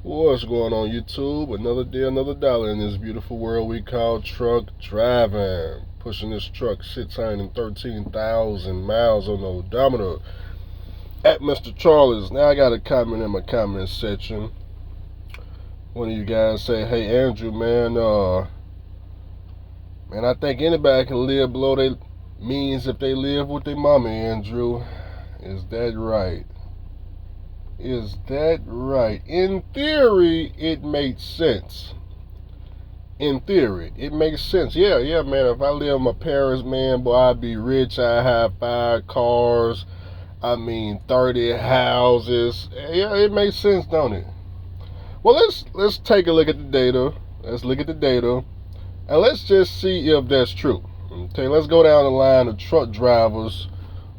What's going on YouTube? Another day, another dollar in this beautiful world we call truck driving. Pushing this truck 613,000 miles on the odometer. At Mr. Charles. Now I got a comment in my comment section. One of you guys say, "Hey Andrew, man, I think anybody can live below their means if they live with their mama, Andrew. Is that right? Is that right? In theory, it makes sense. In theory, it makes sense. Yeah, man. If I live with my parents, man, boy, I'd be rich. I have 5 cars. 30 houses. Yeah, it makes sense, don't it? Well, let's take a look at the data. Let's look at the data, and let's just see if that's true. Okay, let's go down the line of truck drivers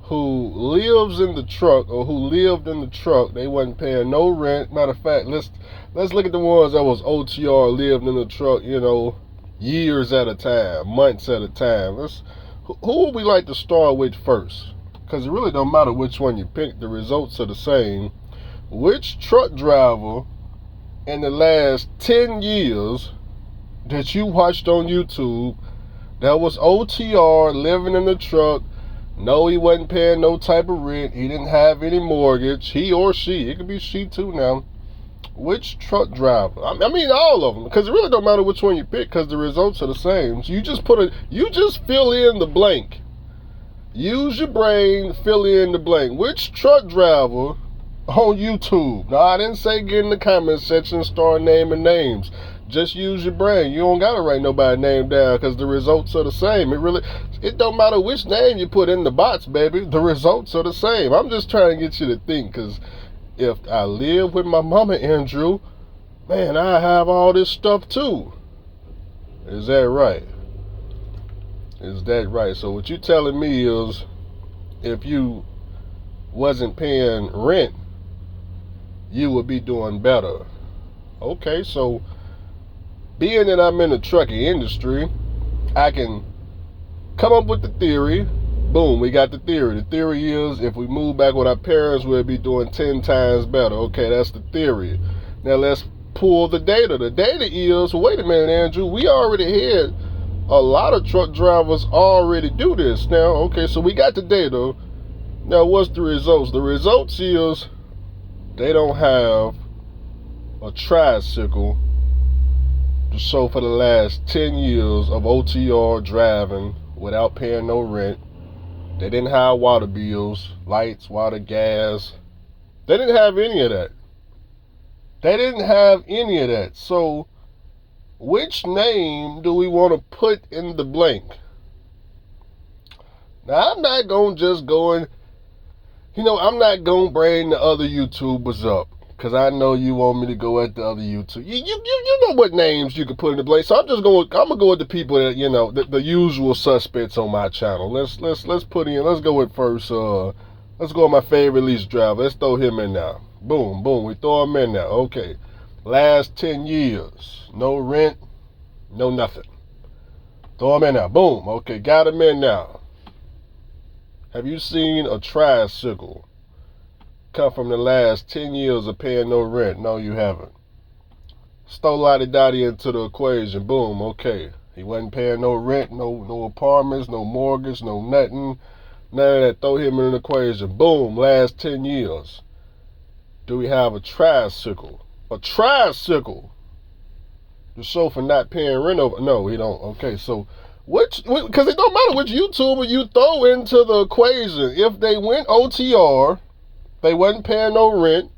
who lives in the truck or who lived in the truck. They wasn't paying no rent. Matter of fact, let's look at the ones that was OTR, lived in the truck, years at a time, months at a time. Who would we like to start with first? Because it really don't matter which one you pick, the results are the same. Which truck driver in the last 10 years that you watched on YouTube that was OTR, living in the truck? No, he wasn't paying no type of rent. He didn't have any mortgage. He or she, it could be she too now. Which truck driver? I mean, all of them, because it really don't matter which one you pick, because the results are the same. So you just fill in the blank. Use your brain, fill in the blank. Which truck driver on YouTube? Now, I didn't say get in the comment section and start naming names. Just use your brain. You don't gotta write nobody's name down because the results are the same. It don't matter which name you put in the box, baby. The results are the same. I'm just trying to get you to think, because if I live with my mama, Andrew, man, I have all this stuff too. Is that right? Is that right? So what you telling me is, if you wasn't paying rent, you would be doing better. Okay, so being that I'm in the trucking industry, I can come up with the theory. Boom, we got the theory. The theory is if we move back with our parents, we'll be doing 10 times better. Okay, that's the theory. Now let's pull the data. The data is, wait a minute, Andrew, we already had a lot of truck drivers already do this. Now, okay, so we got the data. Now what's the results? The results is they don't have a tricycle to show for the last 10 years of OTR driving without paying no rent. They didn't have water bills, lights, water, gas. They didn't have any of that. They didn't have any of that. So, which name do we want to put in the blank? Now, I'm not going to just go and, I'm not going to bring the other YouTubers up, because I know you want me to go at the other YouTube. You know what names you can put in the blank. So I'm gonna go with the people that the usual suspects on my channel. Let's put in. Let's go with first. Let's go with my favorite lease driver. Let's throw him in now. Boom, boom. We throw him in now. Okay. Last 10 years, no rent, no nothing. Throw him in now. Boom. Okay, got him in now. Have you seen a tricycle come from the last 10 years of paying no rent? No, you haven't. Throw Lottie Dottie into the equation. Boom, okay. He wasn't paying no rent, no apartments, no mortgage, no nothing. None of that. Throw him in the equation. Boom, last 10 years. Do we have a tricycle? A tricycle to show for not paying rent over? No, we don't. Okay, so because it don't matter which YouTuber you throw into the equation. If they went OTR, they wasn't paying no rent,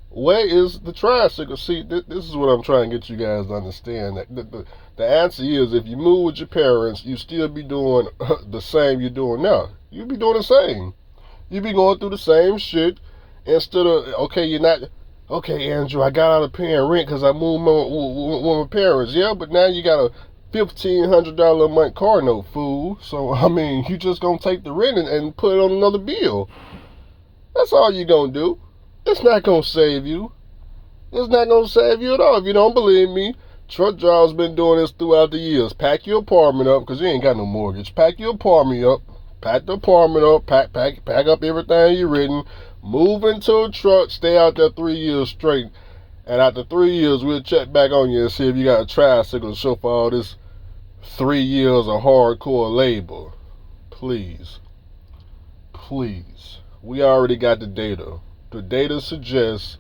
where is the tricycle? See, this is what I'm trying to get you guys to understand. The answer is, if you move with your parents, you still be doing the same you're doing now. You be doing the same. You be going through the same shit instead of, okay, you're not, okay, Andrew, I got out of paying rent because I moved with my parents. Yeah, but now you got a $1,500 a month car note, fool. So, you just going to take the rent and put it on another bill. That's all you're going to do. It's not going to save you. It's not going to save you at all. If you don't believe me, truck drivers been doing this throughout the years. Pack your apartment up, because you ain't got no mortgage. Pack your apartment up. Pack the apartment up. Pack up everything you've written. Move into a truck. Stay out there 3 years straight. And after 3 years, we'll check back on you and see if you got a tricycle to show for all this 3 years of hardcore labor. Please. Please. We already got the data. The data suggests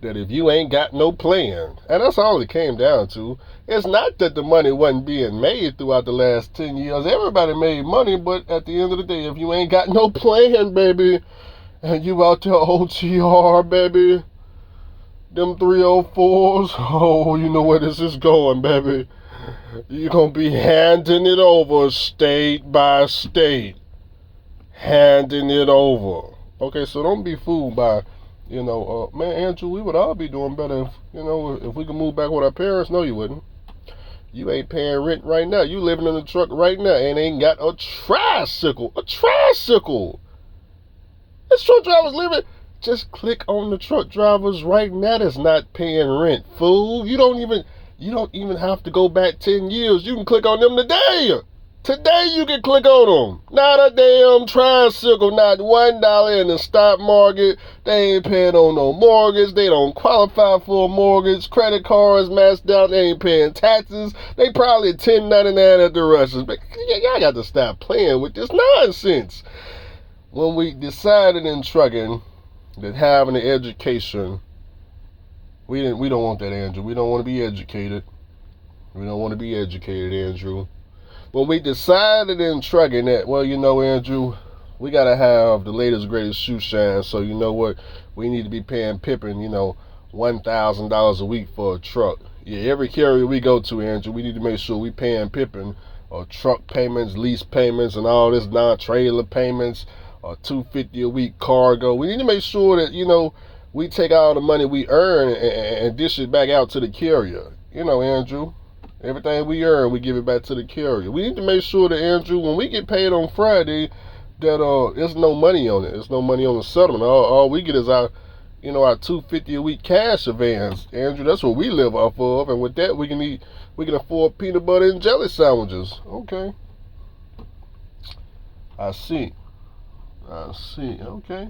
that if you ain't got no plan, and that's all it came down to, it's not that the money wasn't being made throughout the last 10 years. Everybody made money, but at the end of the day, if you ain't got no plan, baby, and you out there OTR, baby, them 304s, oh, you know where this is going, baby. You're going to be handing it over state by state. Handing it over. Okay, so don't be fooled by, man, Andrew, we would all be doing better if we could move back with our parents. No, you wouldn't. You ain't paying rent right now. You living in the truck right now and ain't got a tricycle. A tricycle. This truck driver's living. Just click on the truck drivers right now that's not paying rent, fool. You don't even have to go back 10 years. You can click on them today. Today you can click on them. Not a damn tricycle, not $1 in the stock market. They ain't paying on no mortgage. They don't qualify for a mortgage. Credit cards maxed out. They ain't paying taxes. They probably 1099 at the restaurants. But y'all got to stop playing with this nonsense. When we decided in trucking that having an education, we don't want that, Andrew. We don't want to be educated. We don't want to be educated, Andrew. When we decided in trucking that, well, Andrew, we got to have the latest, greatest shoe shine. So, you know what? We need to be paying Pippin, $1,000 a week for a truck. Yeah, every carrier we go to, Andrew, we need to make sure we paying Pippin or truck payments, lease payments, and all this non-trailer payments, or $250 a week cargo. We need to make sure that, we take all the money we earn and dish it back out to the carrier. Andrew. Everything we earn, we give it back to the carrier. We need to make sure that, Andrew, when we get paid on Friday, that there's no money on it. There's no money on the settlement. All we get is our $250 a week cash advance, Andrew. That's what we live off of, and with that, we can afford peanut butter and jelly sandwiches. Okay, I see. Okay.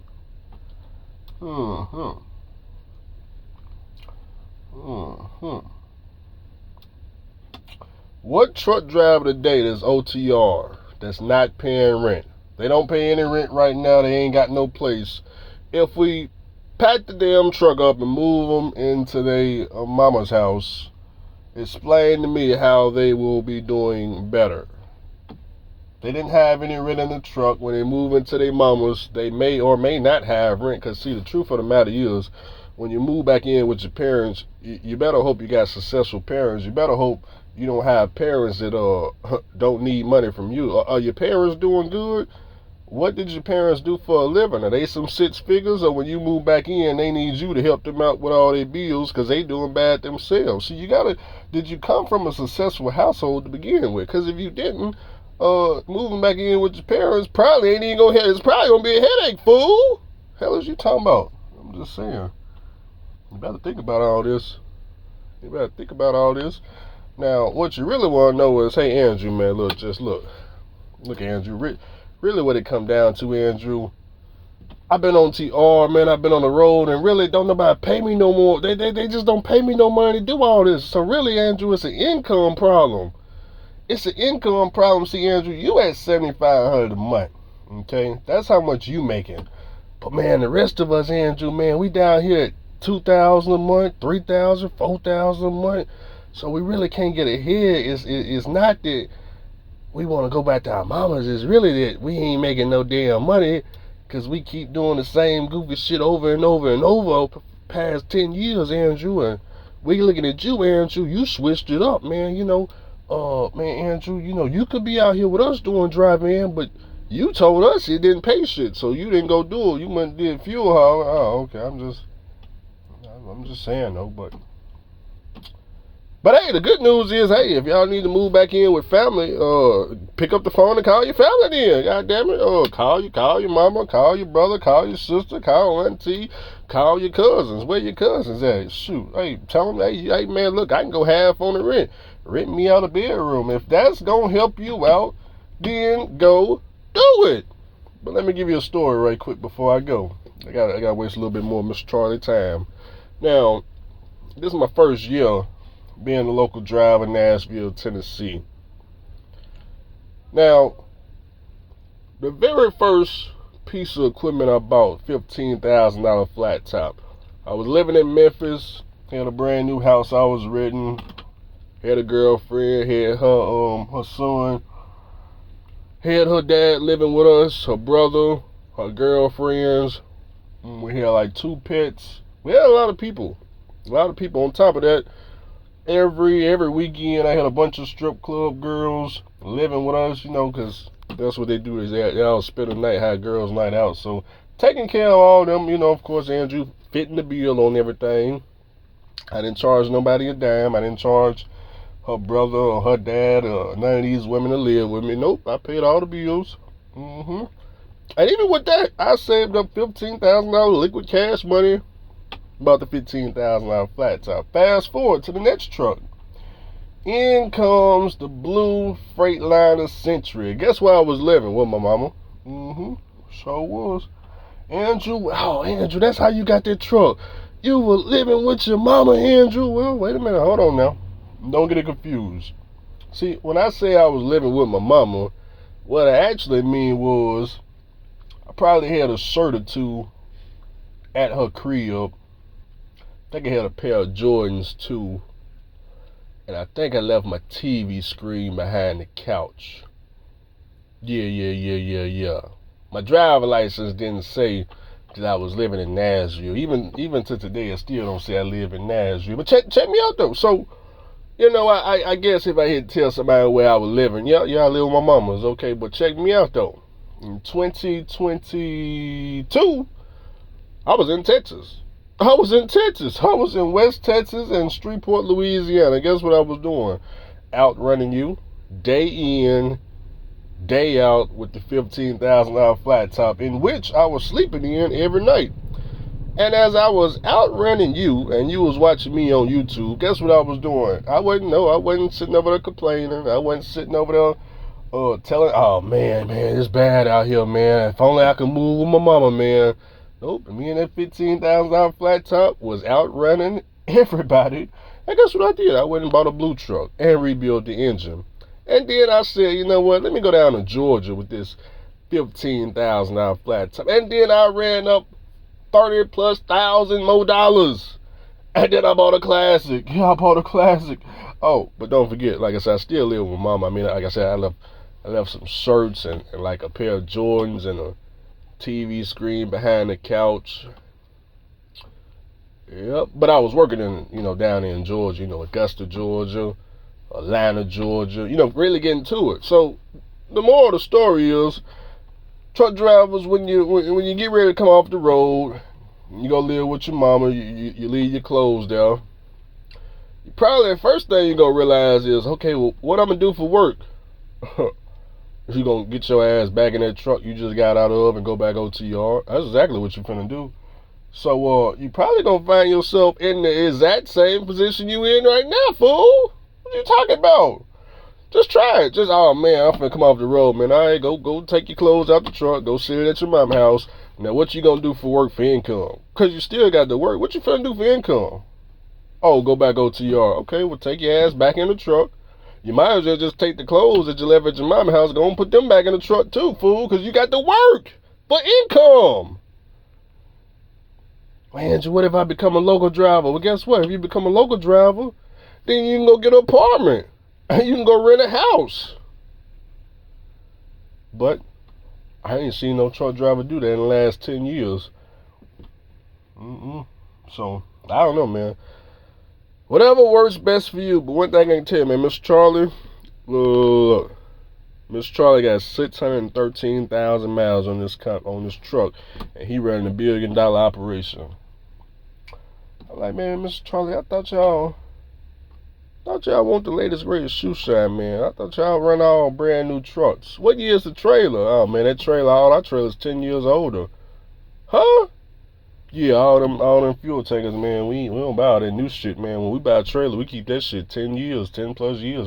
What truck driver today that's OTR, that's not paying rent? They don't pay any rent right now. They ain't got no place. If we pack the damn truck up and move them into their mama's house, explain to me how they will be doing better. They didn't have any rent in the truck. When they move into their mama's, they may or may not have rent. Because, see, the truth of the matter is, when you move back in with your parents, you better hope you got successful parents. You better hope you don't have parents that don't need money from you. Are your parents doing good? What did your parents do for a living? Are they some six figures? Or when you move back in, they need you to help them out with all their bills because they doing bad themselves? So did you come from a successful household to begin with? Because if you didn't, moving back in with your parents probably ain't even gonna it's probably gonna be a headache, fool. Hell is you talking about? I'm just saying. You better think about all this. Now, what you really want to know is, hey, Andrew, man, look, Andrew, really what it come down to, Andrew, I've been on TR, man, I've been on the road, and really don't nobody pay me no more. They just don't pay me no money to do all this. So really, Andrew, it's an income problem. It's an income problem. See, Andrew, you at $7,500 a month, okay? That's how much you making. But, man, the rest of us, Andrew, man, we down here at $2,000 a month, $3,000, $4,000 a month. So we really can't get ahead. It's not that we want to go back to our mamas. It's really that we ain't making no damn money because we keep doing the same goofy shit over and over and over past 10 years, Andrew. And we looking at you, Andrew. You switched it up, man. Man, Andrew, you could be out here with us doing drive-in, but you told us it didn't pay shit, so you didn't go do it. You went and did fuel haul. Oh, okay. I'm just saying though, But hey, the good news is, hey, if y'all need to move back in with family, pick up the phone and call your family then. God damn it. Call your mama, call your brother, call your sister, call auntie, call your cousins. Where your cousins at? Shoot. Hey, tell them, hey man, look, I can go half on the rent. Rent me out a bedroom. If that's gonna help you out, then go do it. But let me give you a story right quick before I go. I gotta waste a little bit more of Mr. Charlie time. Now, This is my first year being a local driver in Nashville, Tennessee. Now, the very first piece of equipment I bought, $15,000 flat top. I was living in Memphis, had a brand new house I was renting, had a girlfriend, had her son, had her dad living with us, her brother, her girlfriends. We had like 2 pets. We had a lot of people. A lot of people. On top of that, every weekend I had a bunch of strip club girls living with us, because that's what they do, is they all spend a night, have girls' night out. So taking care of all of them, of course, Andrew fitting the bill on everything. I didn't charge nobody a dime. I didn't charge her brother or her dad or none of these women to live with me. Nope, I paid all the bills. And even with that, I saved up $15,000 liquid cash money, about the $15,000 flat top. Fast forward to the next truck. In comes the blue Freightliner Century. Guess where I was living? With my mama. Sure was. Andrew, that's how you got that truck. You were living with your mama, Andrew. Well, wait a minute, hold on now. Don't get it confused. See, when I say I was living with my mama, what I actually mean was I probably had a shirt or two at her crib. I think I had a pair of Jordans too. And I think I left my TV screen behind the couch. Yeah. My driver license didn't say that I was living in Nashville. Even to today, I still don't say I live in Nashville. But check me out though. So, I guess if I had to tell somebody where I was living, yeah, I live with my mama's, okay. But check me out though. In 2022, I was in Texas. I was in West Texas and Shreveport, Louisiana. Guess what I was doing? Outrunning you, day in, day out, with the $15,000 flat top, in which I was sleeping in every night. And as I was outrunning you, and you was watching me on YouTube, guess what I was doing? I wasn't sitting over there complaining. I wasn't sitting over there telling, oh man, it's bad out here, man. If only I could move with my mama, man. Nope, me and that $15,000 flat top was outrunning everybody. And guess what I did? I went and bought a blue truck and rebuilt the engine. And then I said, you know what? Let me go down to Georgia with this $15,000 flat top. And then I ran up 30 plus thousand more dollars. And then I bought a classic. Yeah, I bought a classic. Oh, but don't forget, like I said, I still live with mama. I mean, like I said, I left some shirts and like a pair of Jordans and a TV screen behind the couch. Yep. But I was working down in Georgia, Augusta, Georgia, Atlanta, Georgia, really getting to it. So the moral of the story is, truck drivers, when you get ready to come off the road, you go live with your mama, you leave your clothes there. Probably the first thing you're gonna realize is, okay, well, what I'm gonna do for work? You gonna get your ass back in that truck you just got out of and go back over to your yard? That's exactly what you're finna do. So you probably gonna find yourself in the exact same position you in right now, fool. What you talking about? Just try it. Oh man, I'm finna come off the road, man. All right, go take your clothes out the truck, go sit at your mama's house. Now what you gonna do for work, for income? Cause you still got to work. What you finna do for income? Oh, go back over to your yard. Okay, well take your ass back in the truck. You might as well just take the clothes that you left at your mama's house, go and put them back in the truck too, fool, because you got to work for income. Man, what if I become a local driver? Well, guess what? If you become a local driver, then you can go get an apartment. And you can go rent a house. But I ain't seen no truck driver do that in the last 10 years. So, I don't know, man. Whatever works best for you. But one thing I can tell you, man, Mr. Charlie, look, Mr. Charlie got 613,000 miles on this truck, and he running $1 billion operation. I'm like, man, Mr. Charlie, I thought y'all want the latest greatest shoe shine, man. I thought y'all run all brand new trucks. What year is the trailer? Oh man, all our trailers 10 years older. Huh? Yeah, all them fuel tankers, man. We don't buy all that new shit, man. When we buy a trailer, we keep that shit 10 plus years.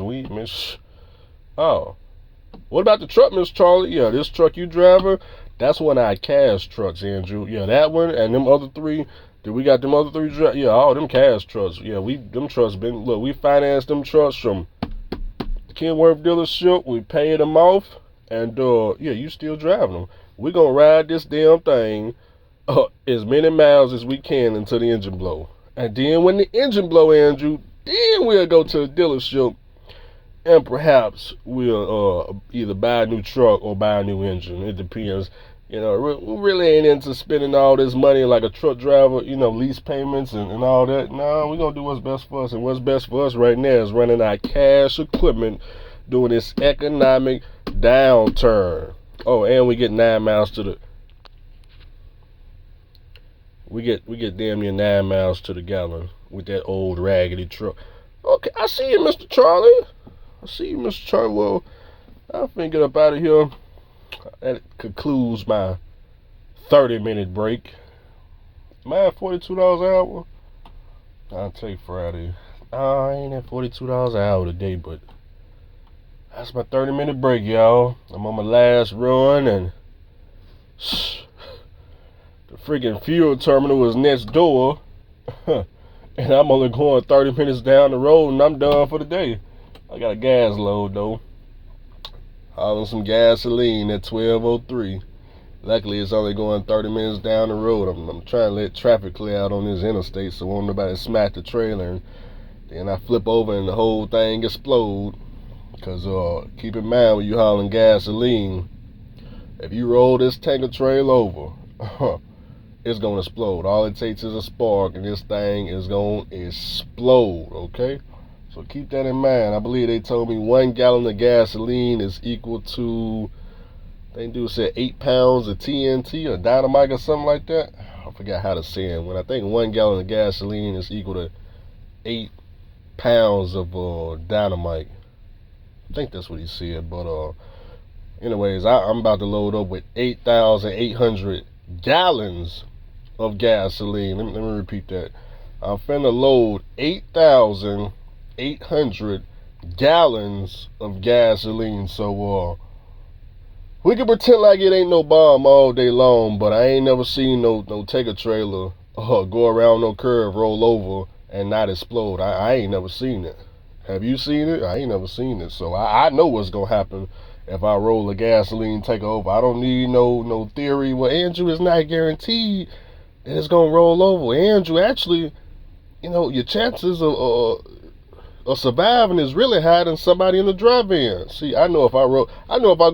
Oh. What about the truck, Miss Charlie? Yeah, this truck you driving, that's one of our cash trucks, Andrew. Yeah, that one and them other 3, Did we got them other three trucks? Yeah, all them cash trucks. Yeah, them trucks been look. We financed them trucks from Kenworth dealership. We paid them off, and yeah, you still driving them. We gonna ride this damn thing as many miles as we can until the engine blow. And then when the engine blow, Andrew, then we'll go to the dealership and perhaps we'll either buy a new truck or buy a new engine. It depends. You know, we really ain't into spending all this money like a truck driver, you know, lease payments and all that. No, we're going to do what's best for us. And what's best for us right now is running our cash equipment during this economic downturn. Oh, and we get 9 miles to the... We get damn near 9 miles to the gallon with that old raggedy truck. Okay, I see you, Mr. Charlie. I see you, Mr. Charlie. Well, I finna get up out of here. That concludes my 30-minute break. Man, $42 an hour? I'll take Friday. I ain't at $42 an hour today, but that's my 30-minute break, y'all. I'm on my last run, and the freaking fuel terminal is next door. And I'm only going 30 minutes down the road, and I'm done for the day. I got a gas load, though. Hauling some gasoline at 12:03. Luckily, it's only going 30 minutes down the road. I'm trying to let traffic clear out on this interstate so won't nobody smack the trailer. And then I flip over and the whole thing explode. Because keep in mind when you hauling gasoline, if you roll this tanker trailer over, it's going to explode. All it takes is a spark and this thing is going to explode, okay? So keep that in mind. I believe they told me 1 gallon of gasoline is equal to, they do say 8 pounds of TNT or dynamite or something like that. I forgot how to say it. When I think 1 gallon of gasoline is equal to 8 pounds of dynamite. I think that's what he said. But anyways, I'm about to load up with 8,800 gallons of gasoline. Let me repeat that. I'm finna load 8,800 gallons of gasoline. So we can pretend like it ain't no bomb all day long, but I ain't never seen no take a trailer go around no curve, roll over, and not explode. I ain't never seen it. Have you seen it? I ain't never seen it. So I know what's gonna happen if I roll a gasoline tanker over. I don't need no theory. Well, Andrew, is not guaranteed that it's gonna roll over. Andrew, actually, you know, your chances of surviving is really high than somebody in the drive-in. See, I know if I go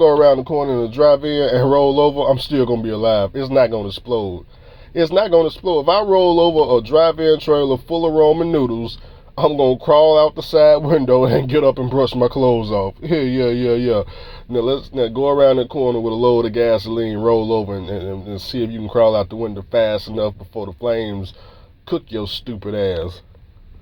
around the corner in the drive-in and roll over, I'm still gonna be alive. It's not gonna explode. It's not gonna explode. If I roll over a drive-in trailer full of ramen noodles, I'm gonna crawl out the side window and get up and brush my clothes off. Yeah. Now let's go around the corner with a load of gasoline, roll over, and see if you can crawl out the window fast enough before the flames cook your stupid ass.